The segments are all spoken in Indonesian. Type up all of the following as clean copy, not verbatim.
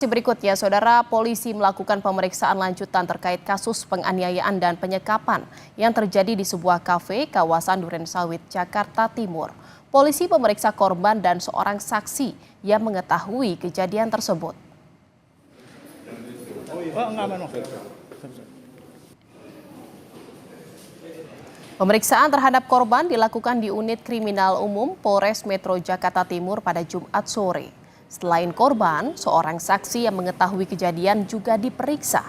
Berikutnya, saudara, polisi melakukan pemeriksaan lanjutan terkait kasus penganiayaan dan penyekapan yang terjadi di sebuah kafe kawasan Durensawit, Jakarta Timur. Polisi memeriksa korban dan seorang saksi yang mengetahui kejadian tersebut. Pemeriksaan terhadap korban dilakukan di unit kriminal umum Polres Metro Jakarta Timur pada Jumat sore. Selain korban, seorang saksi yang mengetahui kejadian juga diperiksa.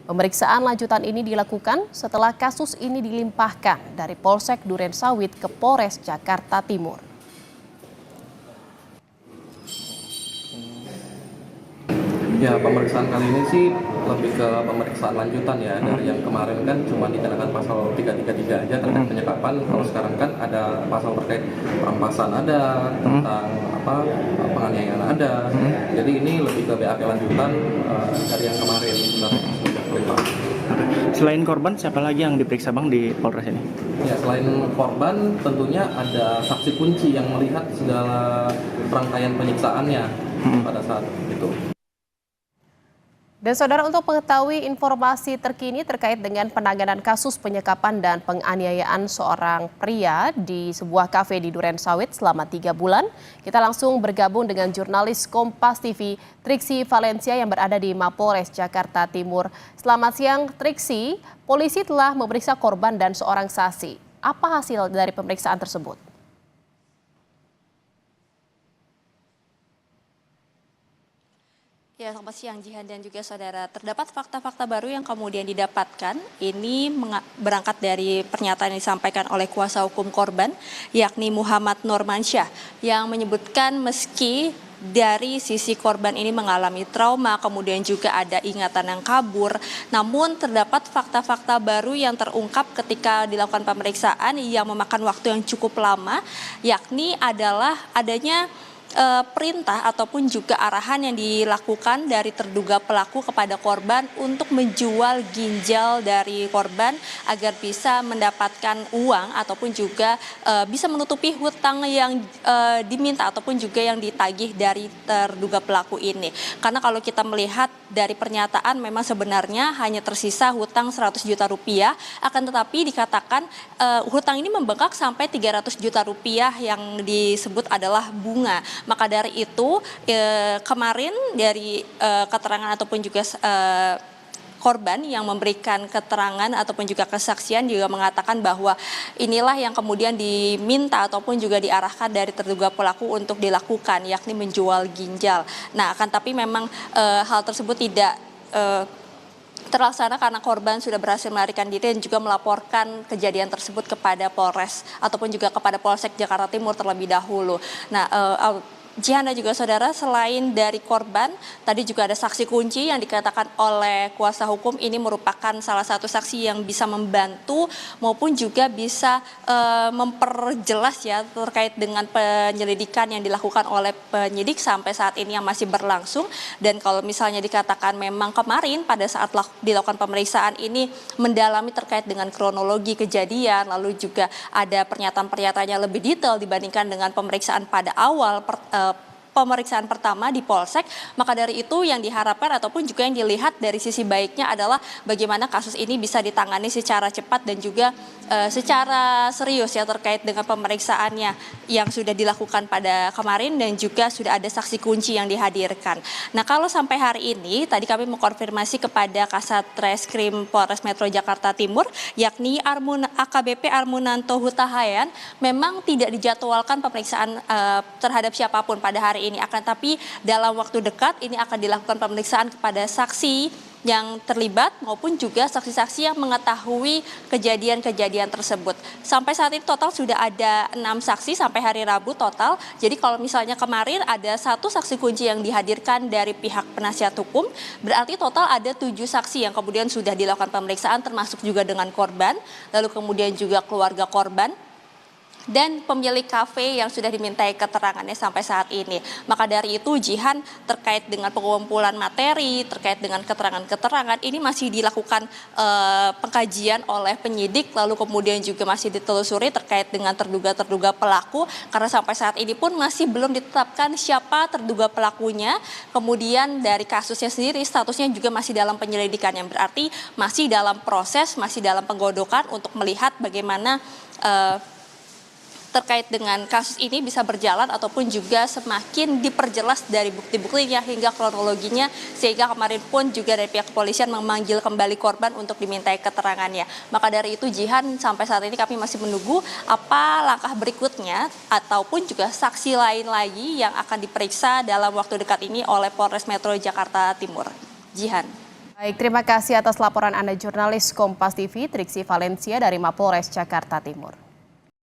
Pemeriksaan lanjutan ini dilakukan setelah kasus ini dilimpahkan dari Polsek Durensawit ke Polres Jakarta Timur. Ya, pemeriksaan kali ini sih lebih ke pemeriksaan lanjutan ya. Dari yang kemarin kan cuma dikenakan pasal 333 aja terkait penyekapan. Kalau sekarang kan ada pasal terkait perampasan ada, tentang penganiayaan ada. Jadi ini lebih ke BAP lanjutan dari yang kemarin. Selain korban, siapa lagi yang diperiksa Bang di Polres ini? Ya, selain korban tentunya ada saksi kunci yang melihat segala rangkaian penyiksaannya pada saat itu. Dan saudara, untuk mengetahui informasi terkini terkait dengan penanganan kasus penyekapan dan penganiayaan seorang pria di sebuah kafe di Durensawit selama 3 bulan, kita langsung bergabung dengan jurnalis Kompas TV Triksi Valencia yang berada di Mapolres Jakarta Timur. Selamat siang Triksi, polisi telah memeriksa korban dan seorang saksi. Apa hasil dari pemeriksaan tersebut? Ya, selamat siang Jihan dan juga saudara. Terdapat fakta-fakta baru yang kemudian didapatkan. Ini berangkat dari pernyataan yang disampaikan oleh kuasa hukum korban, yakni Muhammad Nurmansyah, yang menyebutkan meski dari sisi korban ini mengalami trauma, kemudian juga ada ingatan yang kabur, namun terdapat fakta-fakta baru yang terungkap ketika dilakukan pemeriksaan yang memakan waktu yang cukup lama, yakni adalah adanya perintah ataupun juga arahan yang dilakukan dari terduga pelaku kepada korban untuk menjual ginjal dari korban agar bisa mendapatkan uang ataupun juga bisa menutupi hutang yang diminta ataupun juga yang ditagih dari terduga pelaku ini. Karena kalau kita melihat dari pernyataan memang sebenarnya hanya tersisa hutang 100 juta rupiah, akan tetapi dikatakan hutang ini membengkak sampai 300 juta rupiah yang disebut adalah bunga. Maka dari itu kemarin dari keterangan ataupun juga korban yang memberikan keterangan ataupun juga kesaksian juga mengatakan bahwa inilah yang kemudian diminta ataupun juga diarahkan dari terduga pelaku untuk dilakukan, yakni menjual ginjal. Nah, akan tapi memang hal tersebut tidak terlaksana karena korban sudah berhasil melarikan diri dan juga melaporkan kejadian tersebut kepada Polres ataupun juga kepada Polsek Jakarta Timur terlebih dahulu. Nah, Jihan dan juga saudara, selain dari korban, tadi juga ada saksi kunci yang dikatakan oleh kuasa hukum ini merupakan salah satu saksi yang bisa membantu maupun juga bisa memperjelas ya terkait dengan penyelidikan yang dilakukan oleh penyidik sampai saat ini yang masih berlangsung. Dan kalau misalnya dikatakan memang kemarin pada saat dilakukan pemeriksaan ini mendalami terkait dengan kronologi kejadian, lalu juga ada pernyataan-pernyataan yang lebih detail dibandingkan dengan pemeriksaan pada awal pemeriksaan pertama di Polsek, maka dari itu yang diharapkan ataupun juga yang dilihat dari sisi baiknya adalah bagaimana kasus ini bisa ditangani secara cepat dan juga secara serius ya terkait dengan pemeriksaannya yang sudah dilakukan pada kemarin dan juga sudah ada saksi kunci yang dihadirkan. Nah, kalau sampai hari ini tadi kami mengkonfirmasi kepada Kasat Reskrim Polres Metro Jakarta Timur yakni AKBP Armunanto Hutahayan memang tidak dijadwalkan pemeriksaan terhadap siapapun pada hari ini, akan tapi dalam waktu dekat ini akan dilakukan pemeriksaan kepada saksi yang terlibat maupun juga saksi-saksi yang mengetahui kejadian-kejadian tersebut. Sampai saat ini total sudah ada 6 saksi sampai hari Rabu total. Jadi kalau misalnya kemarin ada 1 saksi kunci yang dihadirkan dari pihak penasihat hukum, berarti total ada 7 saksi yang kemudian sudah dilakukan pemeriksaan termasuk juga dengan korban, lalu kemudian juga keluarga korban. dan pemilik kafe yang sudah dimintai keterangannya sampai saat ini. Maka dari itu Jihan terkait dengan pengumpulan materi, terkait dengan keterangan-keterangan ini masih dilakukan pengkajian oleh penyidik, lalu kemudian juga masih ditelusuri terkait dengan terduga pelaku, karena sampai saat ini pun masih belum ditetapkan siapa terduga pelakunya. Kemudian dari kasusnya sendiri statusnya juga masih dalam penyelidikan, yang berarti masih dalam proses, masih dalam penggodokan untuk melihat bagaimana terkait dengan kasus ini bisa berjalan ataupun juga semakin diperjelas dari bukti-buktinya hingga kronologinya, sehingga kemarin pun juga dari pihak kepolisian memanggil kembali korban untuk dimintai keterangannya. Maka dari itu Jihan, sampai saat ini kami masih menunggu apa langkah berikutnya ataupun juga saksi lain lagi yang akan diperiksa dalam waktu dekat ini oleh Polres Metro Jakarta Timur. Jihan. Baik, terima kasih atas laporan Anda jurnalis Kompas TV Triksi Valencia dari Mapolres Jakarta Timur.